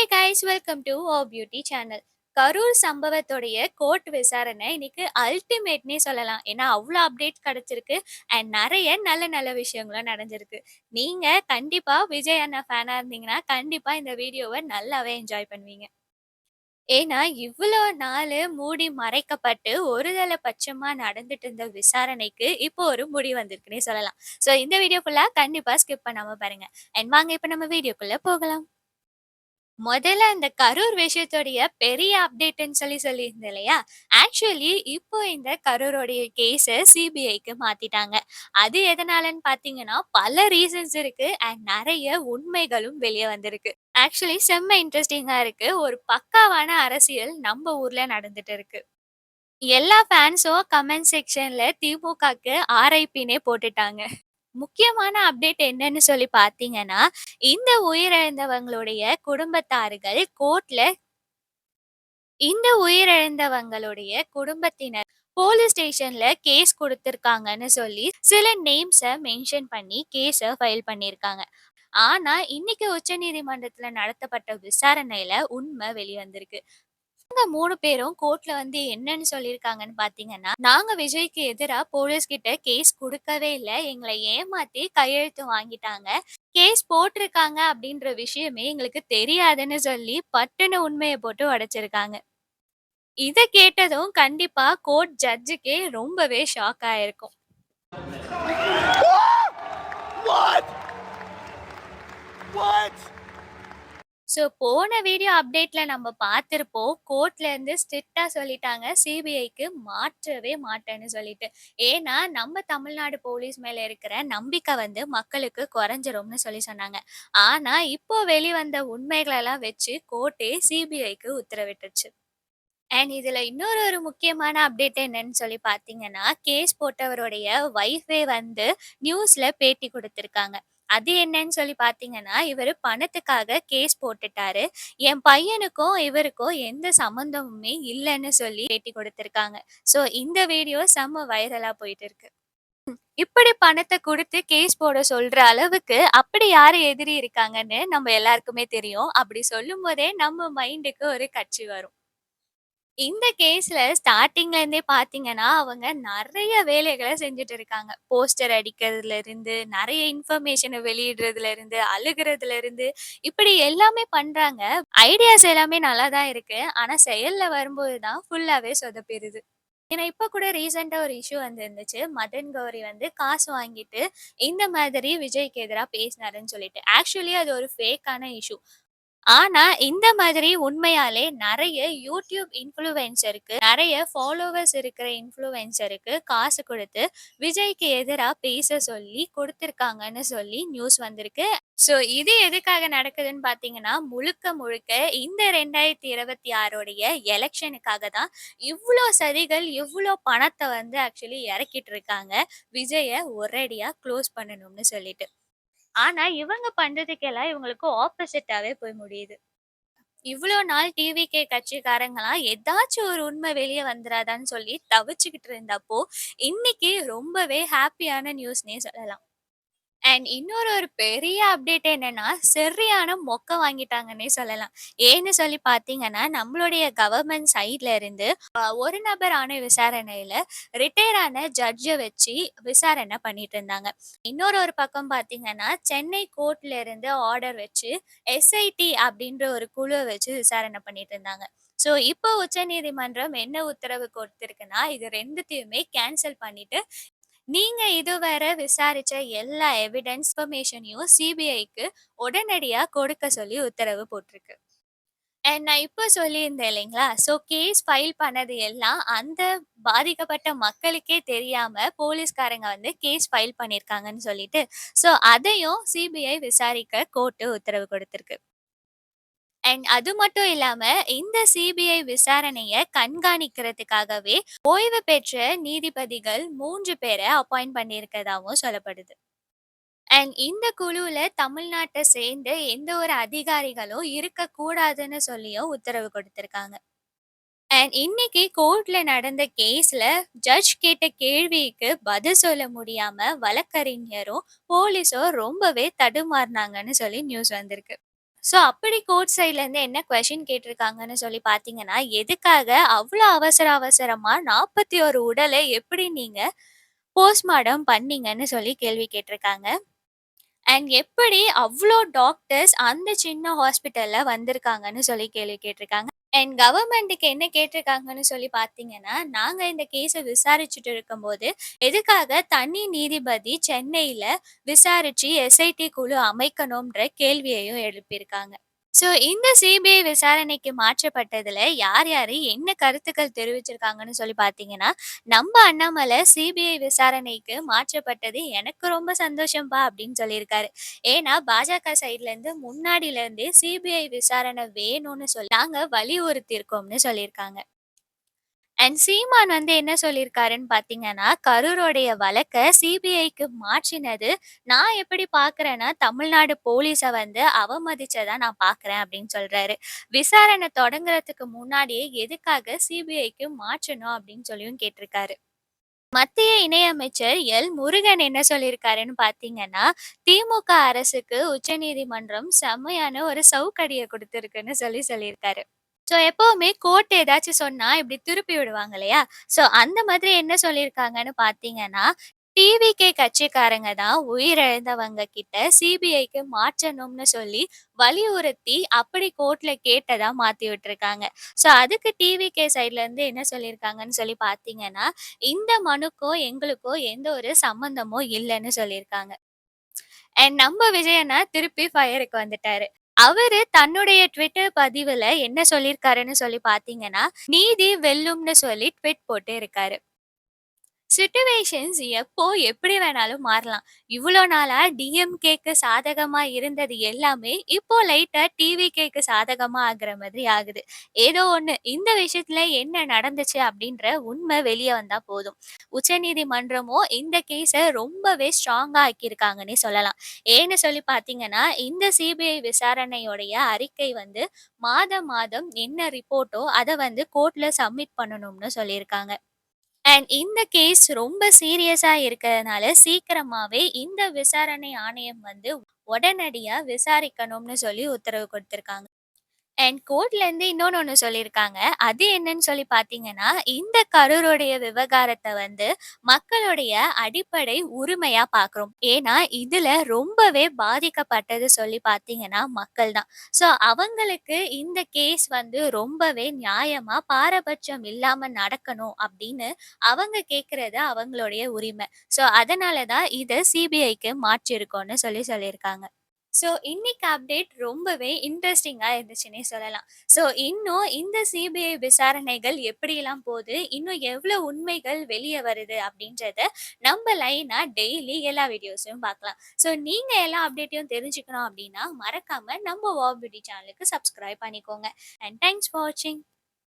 Hi guys, welcome to O beauty channel. Karur சம்பவத்துடைய court விசாரணை இன்னைக்கு அல்டிமேட்னே சொல்லலாம். ஏன்னா அவ்வளோ அப்டேட் கிடைச்சிருக்கு. அண்ட் நிறைய நல்ல நல்ல விஷயங்களும் நடந்திருக்கு. நீங்க கண்டிப்பா விஜய் அண்ணா ஃபேனா இருந்தீங்கன்னா கண்டிப்பா இந்த வீடியோவை நல்லாவே என்ஜாய் பண்ணுவீங்க. ஏன்னா இவ்வளோ நாள் மூடி மறைக்கப்பட்டு ஒருதலை பட்சமா நடந்துட்டு இருந்த விசாரணைக்கு இப்போ ஒரு முடிவு வந்திருக்குன்னே சொல்லலாம். ஸோ இந்த வீடியோ ஃபுல்லா கண்டிப்பா ஸ்கிப் பண்ணாம பாருங்க. அண்ட் வாங்க இப்போ நம்ம வீடியோக்குள்ள போகலாம். முதல்ல அந்த கரூர் விஷயத்துடைய பெரிய அப்டேட்ன்னு சொல்லியிருந்தேன் இல்லையா? ஆக்சுவலி இப்போ இந்த கரூருடைய கேஸ சிபிஐக்கு மாத்திட்டாங்க. அது எதனாலன்னு பார்த்தீங்கன்னா, பல ரீசன்ஸ் இருக்கு. அண்ட் நெறைய உண்மைகளும் வெளிய வந்திருக்கு. ஆக்சுவலி செம்ம இன்ட்ரஸ்டிங்கா இருக்கு. ஒரு பக்காவான அரசியல் நம்ம ஊர்ல நடந்துட்டு இருக்கு. எல்லா ஃபேன்ஸும் கமெண்ட் செக்ஷன்ல திமுகக்கு ஆர்ஐபின்னே போட்டுட்டாங்க. முக்கியமான அப்டேட் என்னன்னு சொல்லி பார்த்தீங்கன்னா, இந்த உயிரிழந்தவங்களுடைய குடும்பத்தார்கள் கோர்ட்ல குடும்பத்தினர் போலீஸ் ஸ்டேஷன்ல கேஸ் குடுத்திருக்காங்கன்னு சொல்லி சில நேம்ஸ மென்ஷன் பண்ணி கேஸ ஃபைல் பண்ணியிருக்காங்க. ஆனா, இன்னைக்கு உச்சநீதிமன்றத்துல நடத்தப்பட்ட விசாரணையில உண்மை வெளிவந்திருக்கு. 3 பேரும் கோர்ட்ல வந்து என்னன்னு சொல்லியிருக்காங்கன்னு பார்த்தீங்கன்னா, "நாங்க விஜய்க்கு எதிரா போலீஸ் கிட்ட கேஸ் குடுக்கவே இல்ல. எங்கள ஏமாத்தி கையெழுத்து வாங்கிட்டாங்க. கேஸ் போட்டிருக்காங்க அப்படின்ற விஷயமே எங்களுக்கு தெரியாதுன்னு" சொல்லி பட்டுன்னு உண்மைய போட்டு உடைச்சிருக்காங்க. இத கேட்டதும் கண்டிப்பா கோர்ட் ஜட்ஜுக்கே ரொம்பவே ஷாக் ஆயிருக்கும். What? What? ஸோ போன வீடியோ அப்டேட்ல நம்ம பார்த்திருப்போம். கோர்ட்ல இருந்து ஸ்ட்ரிக்ட்டா சொல்லிட்டாங்க. சிபிஐக்கு மாற்றவே மாட்டேன்னு சொல்லிட்டு. ஏன்னா, நம்ம தமிழ்நாடு போலீஸ் மேல இருக்கிற நம்பிக்கை வந்து மக்களுக்கு குறைஞ்சிரும்னு சொல்லி சொன்னாங்க. ஆனா, இப்போ வெளிவந்த உண்மைகளெல்லாம் வச்சு கோர்ட்டே சிபிஐக்கு உத்தரவிட்டுருச்சு. அண்ட் இதுல இன்னொரு முக்கியமான அப்டேட் என்னன்னு சொல்லி பார்த்தீங்கன்னா, கேஸ் போட்டவருடைய ஒய்ஃபே வந்து நியூஸ்ல பேட்டி குடுத்திருக்காங்க. அது என்னன்னு சொல்லி பார்த்தீங்கன்னா, இவரு பணத்துக்காக கேஸ் போட்டுட்டாரு. என் பையனுக்கும் இவருக்கும் எந்த சம்மந்தமுமே இல்லன்னு சொல்லி பேட்டி குடுத்திருக்காங்க. ஸோ இந்த வீடியோ செம்ம வைரலா போயிட்டு இருக்கு. இப்படி பணத்த குடுத்து கேஸ் போட சொல்ற அளவுக்கு அப்படி யாரு எதிரி இருக்காங்கன்னு நம்ம எல்லாருக்குமே தெரியும். அப்படி சொல்லும்போதே நம்ம மைண்டுக்கு ஒரு கட்சி வரும். இந்த கேஸ்ல ஸ்டார்ட்டிங்ல இருந்தே பார்த்தீங்கன்னா, அவங்க நெறைய வேலைகள செஞ்சுட்டு இருக்காங்க. போஸ்டர் அடிக்கிறதுல இருந்து, நெறைய இன்ஃபர்மேஷன வெளியிடுறதுல இருந்து, அழுகுறதுல இருந்து, இப்படி எல்லாமே பண்றாங்க. ஐடியாஸ் எல்லாமே நல்லா தான் இருக்கு. ஆனா செயல்ல வரும்போது தான் ஃபுல்லாவே சொதப்பிருது. ஏன்னா இப்ப கூட ரீசென்ட்டா ஒரு இஷ்யூ இருந்துச்சு. மதன் கௌரி வந்து காசு வாங்கிட்டு, இந்த மாதிரி விஜய்க்கு எதிரா பேசினாருன்னு சொல்லிட்டு. ஆக்சுவலி அது ஒரு ஃபேக்கான இஷ்யூ. ஆனா, இந்த மாதிரி உண்மையாலே நெறைய யூடியூப் இன்ஃப்ளூயன்சருக்கு, நெறைய ஃபாலோவர்ஸ் இருக்கிற இன்ஃப்ளூயன்சருக்கு காசு குடுத்து, விஜய்க்கு எதிரா பேச சொல்லி குடுத்துருக்காங்கன்னு சொல்லி நியூஸ் வந்திருக்கு. ஸோ இது எதுக்காக நடக்குதுன்னு பார்த்தீங்கன்னா, முழுக்க முழுக்க இந்த 2026 எலக்ஷனுக்காக தான் இவ்ளோ சதிகள், இவ்ளோ பணத்த வந்து ஆக்சுவலி இறக்கிட்டு இருக்காங்க. விஜய ஒரேடியா க்ளோஸ் பண்ணணும்னு சொல்லிட்டு. ஆனா, இவங்க பண்றதுக்கெல்லாம் இவங்களுக்கு ஆப்போசிட்டாவே போய் முடியுது. இவ்ளோ நாள் டிவிகே கட்சிக்காரங்கலாம் ஏதாச்சும் ஒரு உண்மை வெளிய வந்துராதான்னு சொல்லி தவிச்சுக்கிட்டு இருந்தப்போ, இன்னைக்கு ரொம்பவே ஹேப்பியான நியூஸ்ன்னே சொல்லலாம். அண்ட் இன்னொரு பெரிய அப்டேட் என்னன்னா, சரியான மொக்க வாங்கிட்டாங்கன்னே சொல்லலாம். ஏன்னு சொல்லி பார்த்தீங்கன்னா, நம்மளுடைய கவர்மெண்ட் சைட்ல இருந்து ஒரு நபர் ஆணை விசாரணையில ரிட்டயர் ஆன ஜட்ஜ வச்சு விசாரணை பண்ணிட்டு இருந்தாங்க. ஒரு பக்கம் பார்த்தீங்கன்னா, சென்னை கோர்ட்ல இருந்து ஆர்டர் வச்சு எஸ்ஐடி அப்படின்ற ஒரு குழுவ வச்சு விசாரணை பண்ணிட்டு இருந்தாங்க. ஸோ இப்போ உச்சநீதிமன்றம் என்ன உத்தரவு கொடுத்திருக்குன்னா, இது 2த்தையுமே கேன்சல் பண்ணிட்டு நீங்க இதுவரை விசாரிச்ச எல்லா எவிடன்ஸ் இன்ஃபர்மேஷனையும் சிபிஐக்கு உடனடியா கொடுக்க சொல்லி உத்தரவு போட்டிருக்கு. அண்ட் நான் இப்ப சொல்லியிருந்தேன் இல்லைங்களா? ஸோ கேஸ் ஃபைல் பண்ணது எல்லாம் அந்த பாதிக்கப்பட்ட மக்களுக்கே தெரியாம போலீஸ்காரங்க வந்து கேஸ் ஃபைல் பண்ணியிருக்காங்கன்னு சொல்லிட்டு, ஸோ அதையும் சிபிஐ விசாரிக்க கோர்ட்டு உத்தரவு கொடுத்திருக்கு. அண்ட் அது மட்டும் இல்லாம, இந்த சிபிஐ விசாரணைய கண்காணிக்கிறதுக்காகவே ஓய்வு பெற்ற நீதிபதிகள் 3 பேர அப்பாயிண்ட் பண்ணியிருக்கிறதாவும் சொல்லப்படுது. அண்ட் இந்த குழுவுல தமிழ்நாட்ட சேர்ந்த எந்த ஒரு அதிகாரிகளும் இருக்கக்கூடாதுன்னு சொல்லியும் உத்தரவு கொடுத்திருக்காங்க. அண்ட் இன்னைக்கு கோர்ட்ல நடந்த கேஸ்ல ஜட்ஜ் கேட்ட கேள்விக்கு பதில் சொல்ல முடியாம வழக்கறிஞரும், போலீஸும் ரொம்பவே தடுமாறுனாங்கன்னு சொல்லி நியூஸ் வந்திருக்கு. ஸோ அப்படி கோர்ட் சைட்லேருந்து என்ன கொஸ்டின் கேட்டிருக்காங்கன்னு சொல்லி பார்த்தீங்கன்னா, எதுக்காக அவ்ளோ அவசரமா 41 உடல எப்படி நீங்க போஸ்ட்மார்டம் பண்ணீங்கன்னு சொல்லி கேள்வி கேட்டிருக்காங்க. அண்ட் எப்படி அவ்ளோ டாக்டர்ஸ் அந்த சின்ன ஹாஸ்பிட்டல்ல வந்திருக்காங்கன்னு சொல்லி கேள்வி கேட்டிருக்காங்க. அண்ட் கவர்மெண்ட்டுக்கு என்ன கேட்டிருக்காங்கன்னு சொல்லி பார்த்தீங்கன்னா, நாங்க இந்த கேஸ விசாரிச்சுட்டு இருக்கும்போது, எதுக்காக தனி நீதிபதி சென்னையில விசாரிச்சு எஸ்ஐடி குழு அமைக்கணும்ன்ற கேள்வியையும் எழுப்பியிருக்காங்க. ஸோ இந்த சிபிஐ விசாரணைக்கு மாற்றப்பட்டதுல யார் யாரு என்ன கருத்துக்கள் தெரிவிச்சிருக்காங்கன்னு சொல்லி பார்த்தீங்கன்னா, "நம்ப அண்ணாமலை சிபிஐ விசாரணைக்கு மாற்றப்பட்டது எனக்கு ரொம்ப சந்தோஷம்பா" அப்படின்னு சொல்லியிருக்காரு. ஏன்னா பாஜக சைட்லேருந்து முன்னாடிலேருந்தே சிபிஐ விசாரணை வேணும்னு சொல்லி நாங்க வலியுறுத்தியிருக்கோம்னு சொல்லியிருக்காங்க. அண்ட் சீமான் என்ன சொல்லியிருக்காருன்னு பார்த்தீங்கன்னா, கரூருடைய வழக்க சிபிஐக்கு மாற்றினது நான் எப்படி பார்க்குறேன்னா, தமிழ்நாடு போலீஸ அவமதிச்சதா நான் பார்க்குறேன் அப்படின்னு சொல்றாரு. விசாரணை தொடங்குறதுக்கு முன்னாடியே எதுக்காக சிபிஐக்கு மாற்றணும் அப்படின்னு சொல்லியும் கேட்டிருக்காரு. மத்திய இணையமைச்சர் எல். முருகன் என்ன சொல்லியிருக்காருன்னு பார்த்தீங்கன்னா, திமுக அரசுக்கு உச்சநீதிமன்றம் செம்மையான ஒரு சவுக்கடிய குடுத்திருக்குன்னு சொல்லியிருக்காரு. ஸோ எப்பவுமே கோர்ட் ஏதாச்சும் சொன்னா இப்படி திருப்பி விடுவாங்க இல்லையா? ஸோ அந்த மாதிரி என்ன சொல்லியிருக்காங்கன்னு பார்த்தீங்கன்னா, டிவிகே கட்சிக்காரங்க தான் உயிரிழந்தவங்க கிட்ட சிபிஐக்கு மாற்றணும்னு சொல்லி வலியுறுத்தி அப்படி கோர்ட்ல கேட்டதா மாத்தி விட்டுருக்காங்க. ஸோ அதுக்கு டிவிகே சைட்லேருந்து என்ன சொல்லியிருக்காங்கன்னு சொல்லி பார்த்தீங்கன்னா, இந்த மனுக்கோ எங்களுக்கோ எந்த ஒரு சம்மந்தமும் இல்லன்னு சொல்லியிருக்காங்க. அண்ட் நம்ம விஜய் அண்ணா திருப்பி ஃபயருக்கு வந்துட்டாரு. அவரு தன்னுடைய ட்விட்டர் பதிவுல என்ன சொல்லியிருக்காருன்னு சொல்லி பார்த்தீங்கன்னா, "நீதி வெல்லும்னு" சொல்லி ட்வீட் போட்டு இருக்காரு. சிட்யூவேஷன்ஸ் எப்போ எப்படி வேணாலும் மாறலாம். இவ்ளோ நாளா டிஎம்கேக்கு சாதகமா இருந்தது எல்லாமே, இப்போ லைட்டா டிவிகேக்கு சாதகமா ஆகுற மாதிரி ஆகுது. ஏதோ ஒண்ணு இந்த விஷயத்துல என்ன நடந்துச்சு அப்படின்ற உண்மை வெளிய வந்தா போதும். உச்சநீதிமன்றமும் இந்த கேஸ ரொம்பவே ஸ்ட்ராங்கா ஆக்கியிருக்காங்கன்னே சொல்லலாம். ஏன்னு சொல்லி பார்த்தீங்கன்னா, இந்த சிபிஐ விசாரணையோடைய அறிக்கை மாதம் மாதம் என்ன ரிப்போர்ட்டோ அத கோர்ட்ல சப்மிட் பண்ணணும்னு சொல்லியிருக்காங்க. அண்ட் இந்த கேஸ் ரொம்ப சீரியஸா இருக்கிறதுனால சீக்கிரமாவே இந்த விசாரணை ஆணையம் உடனடியா விசாரிக்கணும்னு சொல்லி உத்தரவு கொடுத்திருக்காங்க. அண்ட் கோர்ட்லேருந்து இன்னொன்னு ஒண்ணு சொல்லியிருக்காங்க. அது என்னன்னு சொல்லி பார்த்தீங்கன்னா, இந்த கரூருடைய விவகாரத்த மக்களுடைய அடிப்படை உரிமையா பார்க்குறோம். ஏன்னா, இதுல ரொம்பவே பாதிக்கப்பட்டது சொல்லி பார்த்தீங்கன்னா, மக்கள் தான். ஸோ அவங்களுக்கு இந்த கேஸ் ரொம்பவே நியாயமா, பாரபட்சம் இல்லாம நடக்கணும் அப்படின்னு அவங்க கேட்கறது அவங்களுடைய உரிமை. ஸோ அதனால தான் இத சிபிஐக்கு மாற்றியிருக்கோம்னு சொல்லியிருக்காங்க. ஸோ இன்னைக்கு அப்டேட் ரொம்பவே இன்ட்ரெஸ்டிங்கா இருந்துச்சுன்னே சொல்லலாம். ஸோ இன்னும் இந்த சிபிஐ விசாரணைகள் எப்படிலாம் போது, இன்னும் எவ்வளோ உண்மைகள் வெளிய வருது அப்படின்றத நம்ம லைனா டெய்லி எல்லா வீடியோஸையும் பார்க்கலாம். ஸோ நீங்க எல்லா அப்டேட்டையும் தெரிஞ்சுக்கணும் அப்படின்னா, மறக்காம நம்ம வாவ் பியூட்டி சேனலுக்கு சப்ஸ்கிரைப் பண்ணிக்கோங்க. அண்ட் தேங்க்ஸ் ஃபார் வாட்சிங்.